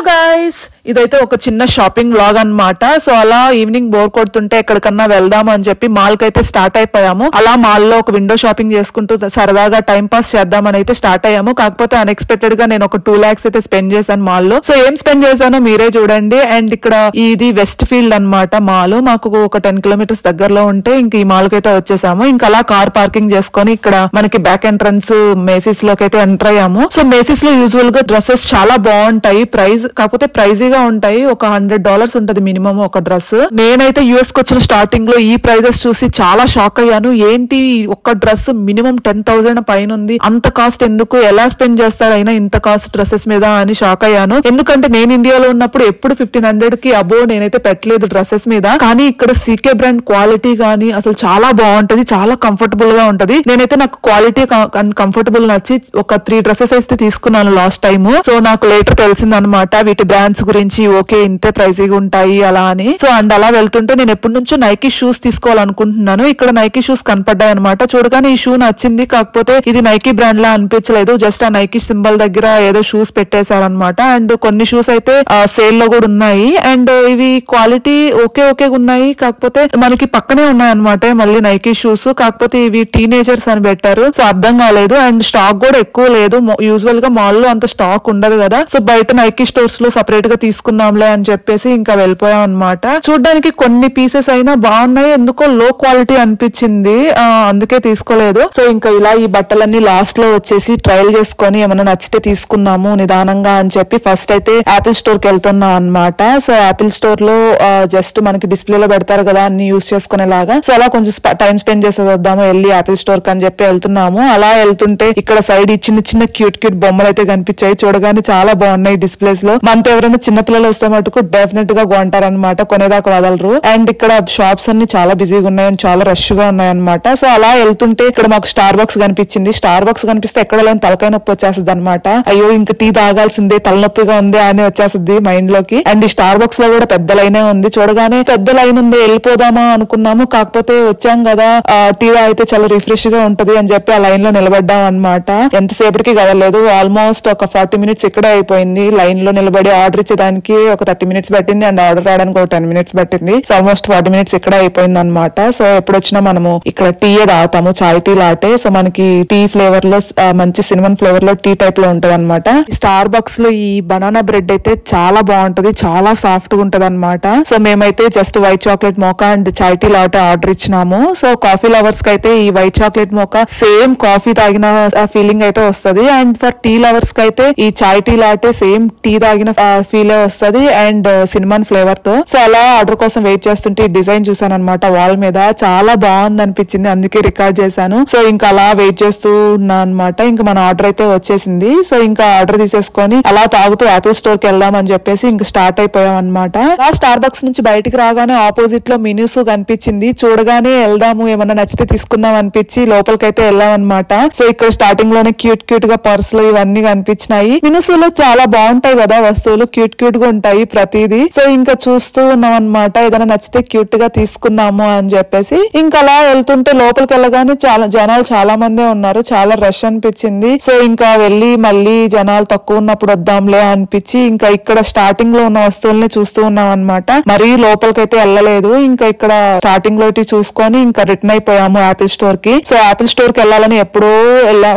Guys, ఇదైతే ఒక చిన్న షాపింగ్ వ్లాగ్ అన్నమాట. సో అలా ఈవినింగ్ బోర్ కొడుతుంటే ఎక్కడికన్నా వెళ్దాము అని చెప్పి మాల్ కి అయితే స్టార్ట్ అయిపోయాము. అలా మాల్ లో ఒక విండో షాపింగ్ చేసుకుంటూ సరదాగా టైం పాస్ చేద్దామని అయితే స్టార్ట్ అయ్యాము. కాకపోతే అన్ఎక్స్పెక్టెడ్ గా నేను ఒక 2 lakhs అయితే స్పెండ్ చేశాను మాల్ లో. సో ఏం స్పెండ్ చేశానో మీరే చూడండి. అండ్ ఇక్కడ ఇది వెస్ట్ ఫీల్డ్ అన్నమాట మాల్. మాకు ఒక 10 kilometers దగ్గరలో ఉంటే ఇంక ఈ మాల్ కి అయితే వచ్చేసాము. ఇంకా అలా కార్ పార్కింగ్ చేసుకొని ఇక్కడ మనకి బ్యాక్ ఎంట్రన్స్ మేసిస్ లోకి అయితే ఎంటర్ అయ్యాము. సో మేసిస్ లో యూజువల్ గా డ్రెస్సెస్ చాలా బాగుంటాయి. కాకపోతే ప్రైజీగా ఉంటాయి. ఒక $100 ఉంటది మినిమం ఒక డ్రెస్. నేనైతే యుఎస్ కి వచ్చిన స్టార్టింగ్ లో ఈ ప్రైజెస్ చూసి చాలా షాక్ అయ్యాను. ఏంటి ఒక్క డ్రెస్ మినిమం 10,000 పైన ఉంది, అంత కాస్ట్ ఎందుకు, ఎలా స్పెండ్ చేస్తారు అయినా ఇంత కాస్ట్ డ్రెస్సెస్ మీద అని షాక్ అయ్యాను. ఎందుకంటే నేను ఇండియాలో ఉన్నప్పుడు ఎప్పుడు 1,500 కి అబో నేనైతే పెట్టలేదు డ్రెస్సెస్ మీద. కానీ ఇక్కడ సీకే బ్రాండ్ క్వాలిటీ గానీ అసలు చాలా బాగుంటది, చాలా కంఫర్టబుల్ గా ఉంటది. నేనైతే నాకు క్వాలిటీ అండ్ కంఫర్టబుల్ నచ్చి ఒక 3 dresses అయితే తీసుకున్నాను లాస్ట్ టైమ్. సో నాకు లేటర్ తెలిసిందనమాట వీటి బ్రాండ్స్ గురించి. ఓకే ఇంతే ప్రైజీగా ఉంటాయి అలా అని. సో అండ్ అలా వెళ్తుంటే నేను ఎప్పటి నుంచో నైకీ షూస్ తీసుకోవాలనుకుంటున్నాను. ఇక్కడ నైకీ షూస్ కనపడ్డాయి అనమాట. చూడగానే ఈ షూ నచ్చింది. కాకపోతే ఇది నైకీ బ్రాండ్ లా అనిపించలేదు. జస్ట్ ఆ నైకీ సింబల్ దగ్గర ఏదో షూస్ పెట్టేశారనమాట. అండ్ కొన్ని షూస్ అయితే సేల్ లో కూడా ఉన్నాయి. అండ్ ఇవి క్వాలిటీ ఓకే ఉన్నాయి. కాకపోతే మనకి పక్కనే ఉన్నాయి అనమాట మళ్ళీ నైకీ షూస్. కాకపోతే ఇవి టీనేజర్స్ అని పెట్టారు. సో అర్థం కాలేదు. అండ్ స్టాక్ కూడా ఎక్కువ లేదు. యూజువల్ గా మాల్ లో అంత స్టాక్ ఉండదు కదా. సో బయట నైకీ స్టోర్స్ లో సపరేట్ గా తీసుకుందాంలే అని చెప్పేసి ఇంకా వెళ్ళిపోయాం అనమాట. చూడడానికి కొన్ని పీసెస్ అయినా బాగున్నాయి, ఎందుకో లో క్వాలిటీ అనిపించింది, అందుకే తీసుకోలేదు. సో ఇంకా ఇలా ఈ బట్టలన్నీ లాస్ట్ లో వచ్చేసి ట్రయల్ చేసుకొని ఏమైనా నచ్చితే తీసుకుందాము నిదానంగా అని చెప్పి ఫస్ట్ అయితే యాపిల్ స్టోర్ కి వెళ్తున్నా అనమాట. సో యాపిల్ స్టోర్ లో జస్ట్ మనకి డిస్ప్లే లో పెడతారు కదా అన్ని యూస్ చేసుకునేలాగా. సో అలా కొంచెం టైం స్పెండ్ చేసి వద్దాము వెళ్ళి యాపిల్ స్టోర్ కి అని చెప్పి వెళ్తున్నాము. అలా వెళ్తుంటే ఇక్కడ సైడ్ చిన్న క్యూట్ బొమ్మలు అయితే కనిపించాయి. చూడగానే చాలా బాగున్నాయి డిస్ప్లేస్ లో. మనతో ఎవరైనా చిన్నపిల్లలు వస్తే మటుకు డెఫినెట్ గా కొంటారనమాట, కొనేదాకా వదలరు. అండ్ ఇక్కడ షాప్స్ అన్ని చాలా బిజీగా ఉన్నాయి అండ్ చాలా రష్ గా ఉన్నాయి అనమాట. సో అలా వెళ్తుంటే ఇక్కడ మాకు స్టార్ బక్స్ కనిపించింది. స్టార్ బక్స్ కనిపిస్తే ఎక్కడ లేని తలకాయ నొప్పి వచ్చేస్తుంది అనమాట. అయ్యో ఇంకా టీ తాగాల్సిందే, తలనొప్పిగా ఉంది అని వచ్చేస్తుంది మైండ్ లోకి. అండ్ ఈ స్టార్ బక్స్ లో కూడా పెద్ద లైనే ఉంది. చూడగానే పెద్ద లైన్ ఉంది, వెళ్ళిపోదామా అనుకున్నాము. కాకపోతే వచ్చాం కదా టీ అయితే చాలా రిఫ్రెష్ గా ఉంటది అని చెప్పి ఆ లైన్ లో నిలబడ్డాం అనమాట. ఎంతసేపటికి కదలేదు. ఆల్మోస్ట్ ఒక 40 minutes ఇక్కడే అయిపోయింది. లైన్ లో నిలబడి ఆర్డర్ ఇచ్చేదానికి ఒక 30 minutes పట్టింది. అండ్ ఆర్డర్ రావడానికి ఒక 10 minutes పట్టింది. సో ఆల్మోస్ట్ 40 minutes ఇక్కడే అయిపోయింది అనమాట. సో ఎప్పుడు వచ్చినా మనము ఇక్కడ టీ తాగుతాము, చాయ్ టీ లాటే. సో మనకి టీ ఫ్లేవర్ లో మంచి సినిమన్ ఫ్లేవర్ లో టీ టైప్ లో ఉంటది అనమాట. స్టార్ బక్స్ లో ఈ బనానా బ్రెడ్ అయితే చాలా బాగుంటది, చాలా సాఫ్ట్ గా ఉంటది అనమాట. సో మేమైతే just white chocolate mocha and chai tea latte order ఇచ్చినాము. సో కాఫీ లవర్స్ కి అయితే ఈ white chocolate mocha same coffee తాగిన ఫీలింగ్ అయితే వస్తది. అండ్ ఫర్ టీ లవర్స్ కి అయితే ఈ chai tea latte same tea తాగిన ఫీల్ వస్తది అండ్ సినిమన్ ఫ్లేవర్ తో. సో అలా ఆర్డర్ కోసం వెయిట్ చేస్తుంటే ఈ డిజైన్ చూసాను అనమాట వాల్ మీద. చాలా బాగుంది అనిపించింది, అందుకే రికార్డ్ చేశాను. సో ఇంకా అలా వెయిట్ చేస్తూ ఉన్నా అనమాట. ఇంకా మన ఆర్డర్ అయితే వచ్చేసింది. సో ఇంకా ఆర్డర్ తీసేసుకొని అలా తాగుతూ యాపిల్ స్టోర్ కి వెళ్దాం అని చెప్పేసి ఇంకా స్టార్ట్ అయిపోయాం అనమాట. ఆ స్టార్ బక్స్ నుంచి బయటికి రాగానే ఆపోజిట్ లో మినూస్ కనిపించింది. చూడగానే వెళ్దాము ఏమన్నా నచ్చితే తీసుకుందాం అనిపించి లోపలికైతే వెళ్ళాం అనమాట. సో ఇక్కడ స్టార్టింగ్ లోనే క్యూట్ గా పర్సులు ఇవన్నీ కనిపించినాయి. మినూస్ లో చాలా బాగుంటాయి కదా వస్తువులు, క్యూట్ గా ఉంటాయి ప్రతిదీ. సో ఇంకా చూస్తూ ఉన్నాం అనమాట. ఏదైనా నచ్చితే క్యూట్ గా తీసుకుందాము అని చెప్పేసి ఇంకా అలా వెళ్తుంటే లోపలికి వెళ్ళగానే జనాలు చాలా మందే ఉన్నారు. చాలా రష్ అనిపించింది. సో ఇంకా వెళ్ళి మళ్ళీ జనాలు తక్కువ ఉన్నప్పుడు వద్దాంలే అనిపించి ఇంకా ఇక్కడ స్టార్టింగ్ లో ఉన్న వస్తువుల్ని చూస్తూ ఉన్నాం అనమాట. మరీ లోపలికైతే వెళ్ళలేదు. ఇంకా ఇక్కడ స్టార్టింగ్ లో చూసుకొని ఇంకా రిటర్న్ అయిపోయాము యాపిల్ స్టోర్ కి. సో యాపిల్ స్టోర్ కి వెళ్ళాలని ఎప్పుడో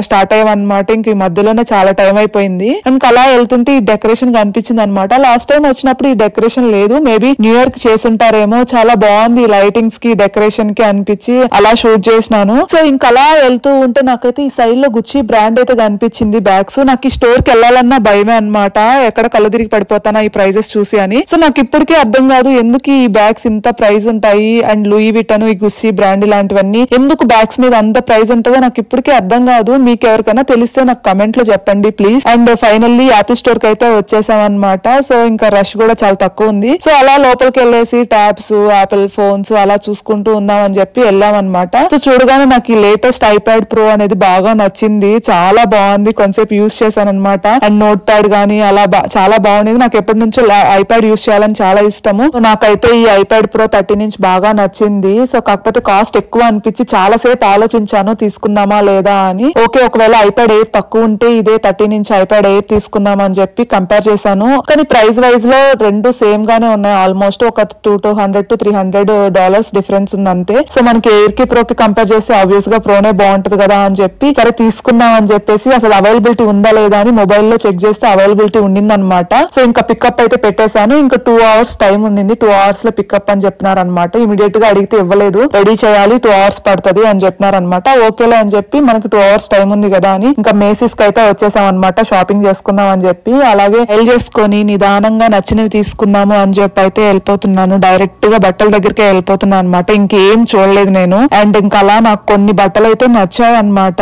స్టార్ట్ అయ్యాం అనమాట. ఇంక ఈ మధ్యలోనే చాలా టైం అయిపోయింది. ఇంకా అలా వెళ్తుంటే ఈ డెకరేషన్ కనిపించింది అనమాట. లాస్ట్ టైం వచ్చినప్పుడు ఈ డెకరేషన్ లేదు, మేబీ న్యూ ఇయర్ కి చేసుంటారేమో. చాలా బాగుంది లైటింగ్స్ కి డెకరేషన్ కి అనిపించి అలా షూట్ చేసినాను. సో ఇంకా అలా వెళ్తూ ఉంటే నాకైతే ఈ సైడ్ లో గుచ్చి బ్రాండ్ అయితే కనిపించింది బ్యాగ్స్. నాకు ఈ స్టోర్ కి వెళ్ళాలన్నా భయమే అనమాట, ఎక్కడ కళ్ళు తిరిగి పడిపోతానా ఈ ప్రైజెస్ చూసి అని. సో నాకు ఇప్పటికీ అర్థం కాదు ఎందుకు ఈ బ్యాగ్స్ ఇంత ప్రైస్ ఉంటాయి. అండ్ లూయి విటన్, ఈ గుస్సీ బ్రాండ్ ఇలాంటివన్నీ ఎందుకు బ్యాగ్స్ మీద అంత ప్రైస్ ఉంటుందో నాకు ఇప్పటికీ అర్థం కాదు. మీకు ఎవరికైనా తెలిస్తే నాకు కమెంట్ లో చెప్పండి please. And finally Apple store కి అయితే వచ్చేసాం అనమాట. సో ఇంకా రష్ కూడా చాలా తక్కువ ఉంది. సో అలా లోపలికి వెళ్ళేసి ట్యాబ్స్, యాపిల్ ఫోన్స్ అలా చూసుకుంటూ ఉందాం అని చెప్పి వెళ్ళాం అనమాట. సో చూడగానే నాకు ఈ లేటెస్ట్ ఐప్యాడ్ ప్రో అనేది బాగా నచ్చింది. చాలా బాగుంది, కొంతసేపు యూస్ చేశాను అనమాట. అండ్ నోట్ ప్యాడ్ గానీ అలా చాలా బాగుండేది. నాకు ఎప్పటి నుంచో ఐప్యాడ్ యూస్ చేయాలని చాలా ఇష్టము. నాకైతే ఈ ఐప్యాడ్ ప్రో 13 inch బాగా నచ్చింది. సో కాకపోతే కాస్ట్ ఎక్కువ అనిపించి చాలా సేపు ఆలోచించాను తీసుకుందామా లేదా అని. ఓకే ఒకవేళ ఐప్యాడ్ ఎయిర్ తక్కువ ఉంటే ఇదే 13 inch ఐప్యాడ్ ఎయిర్ తీసుకుందాం అని చెప్పి కంపేర్ చేశాను. కానీ ప్రైస్ వైజ్ లో రెండు సేమ్ గానే ఉన్నాయి. ఆల్మోస్ట్ ఒక $200 to $300 డిఫరెన్స్ ఉంది అంతే. సో మనకి ఎయిర్ కి ప్రో కి కంపేర్ చేస్తే ఆబ్వియస్ గా ప్రోనే బాగుంటది కదా అని చెప్పి సరే తీసుకుందాం అని చెప్పేసి అసలు అవైలబిలిటీ ఉందా లేదా అని మొబైల్ లో చెక్ చేస్తే అవైలబిలిటీ ఉండింది అనమాట. సో ఇంకా పికప్ అయితే పెట్టేశాను. ఇంకా 2 hours టైం ఉండింది. 2 hours లో పికప్ అని చెప్పినారు అనమాట. ఇమీడియట్ గా అడిగితే ఇవ్వలేదు, రెడీ చేయాలి 2 hours పడుతుంది అని చెప్పినారు అనమాట. ఓకేలే అని చెప్పి మనకి 2 hours టైం ఉంది కదా అని ఇంకా మేసిస్ కి అయితే వచ్చేసాం అనమాట షాపింగ్ చేసుకుందాం అని చెప్పి. అలాగే హెల్ చేసుకొని నిదానంగా నచ్చినవి తీసుకుందాము అని చెప్పి అయితే వెళ్ళిపోతున్నాను. డైరెక్ట్ గా బట్టల దగ్గరికి వెళ్ళిపోతున్నాను అనమాట. ఇంకేం చూడలేదు నేను. అండ్ ఇంకా అలా నాకు కొన్ని బట్టలు అయితే నచ్చాయి అనమాట.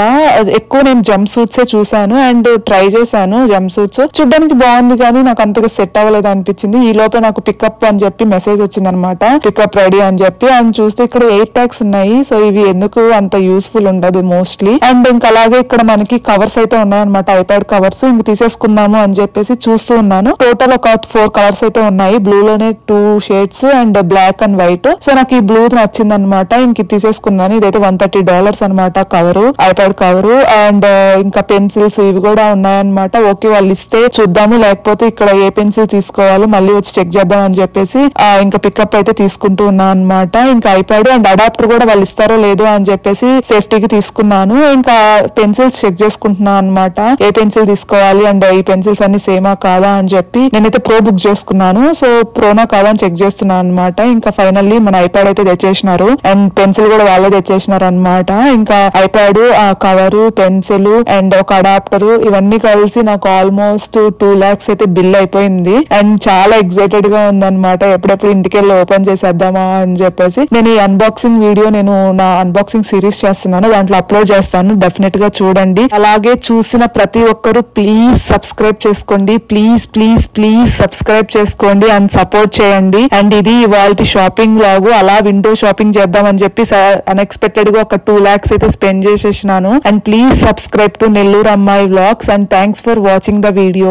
ఎక్కువ నేను జంప్ సూట్స్ చూసాను అండ్ ట్రై చేశాను. జంప్ సూట్స్ చూడడానికి బాగుంది కానీ నాకు అంతగా సెట్ అవ్వలేదు అనిపించింది. ఈ లోపే నాకు పికప్ అని చెప్పి మెసేజ్ వచ్చింది అనమాట, పికప్ రెడీ అని చెప్పి. అండ్ చూస్తే ఇక్కడ 8 tags ఉన్నాయి. సో ఇవి ఎందుకు అంత యూస్ఫుల్ ఉండదు మోస్ట్లీ. అండ్ ఇంకా అలాగే ఇక్కడ మనకి కవర్స్ అయితే ఉన్నాయన్నమాట, ఐప్యాడ్ కవర్స్. ఇంక తీసేసుకుందాము అని చెప్పేసి చూస్తూ ఉన్నాను. టోటల్ ఒక 4 కలర్స్ అయితే ఉన్నాయి. బ్లూ లోనే 2 shades and black and white. So నాకు ఈ బ్లూ నచ్చింది అనమాట. ఇంక తీసేసుకున్నాను. ఇదైతే $130 అనమాట కవరు, ఐప్యాడ్ కవరు. అండ్ ఇంకా పెన్సిల్స్ ఇవి కూడా ఉన్నాయన్నమాట. ఓకే వాళ్ళు ఇస్తే చూద్దాము, లేకపోతే ఇక్కడ ఏ పెన్సిల్ తీసుకోవాలో మళ్ళీ వచ్చి చెక్ చేద్దాం అని చెప్పేసి ఇంకా పికప్ అయితే తీసుకుంటూ ఉన్నాను అనమాట. ఇంకా ఐప్యాడ్ అండ్ అడాప్టర్ కూడా వాళ్ళు ఇస్తారో లేదో అని చెప్పేసి సేఫ్టీకి తీసుకున్నాను. ఇంకా పెన్సిల్స్ చెక్ చేసుకుంటున్నాను అనమాట, ఏ పెన్సిల్ తీసుకోవాలి అండ్ ఈ పెన్సిల్స్ అన్ని సేమా కాదా అని చెప్పి. నేనైతే ప్రో బుక్ చేసుకున్నాను. సో ప్రోనా కాదా అని చెక్ చేస్తున్నాను అనమాట. ఇంకా ఫైనల్లీ మన ఐప్యాడ్ అయితే తెచ్చేసినారు అండ్ పెన్సిల్ కూడా వాళ్ళే తెచ్చేసినారు అనమాట. ఇంకా ఐప్యాడ్, కవరు, పెన్సిల్ అండ్ ఒక అడాప్టర్ ఇవన్నీ కలిసి నాకు ఆల్మోస్ట్ 2 lakhs అయితే బిల్ అయిపోయింది. అండ్ చాలా ఎక్సైటెడ్ గా ఉందన్నమాట, ఎప్పుడెప్పుడు ఇంటికెళ్ళి ఓపెన్ చేసేద్దామా అని చెప్పేసి. నేను ఈ అన్బాక్సింగ్ వీడియో నేను నా అన్బాక్సింగ్ సిరీస్ చేస్తున్నాను, దాంట్లో అప్లోడ్ చేస్తాను, డెఫినెట్ గా చూడండి. అలాగే చూసిన ప్రతి ఒక్కరు ప్లీజ్ సబ్స్క్రైబ్ చేసుకోండి, ప్లీజ్ ప్లీజ్ ప్లీజ్ సబ్స్క్రైబ్ చేసుకోండి అండ్ సపోర్ట్ చేయండి. అండ్ ఇది ఇవాళ షాపింగ్ లాగు. అలా విండో షాపింగ్ చేద్దామని చెప్పి అన్ఎక్స్పెక్టెడ్ గా ఒక 2 lakhs అయితే స్పెండ్ చేసేసినాను. And please subscribe to Nellore అమ్మాయి vlogs and thanks for watching the video.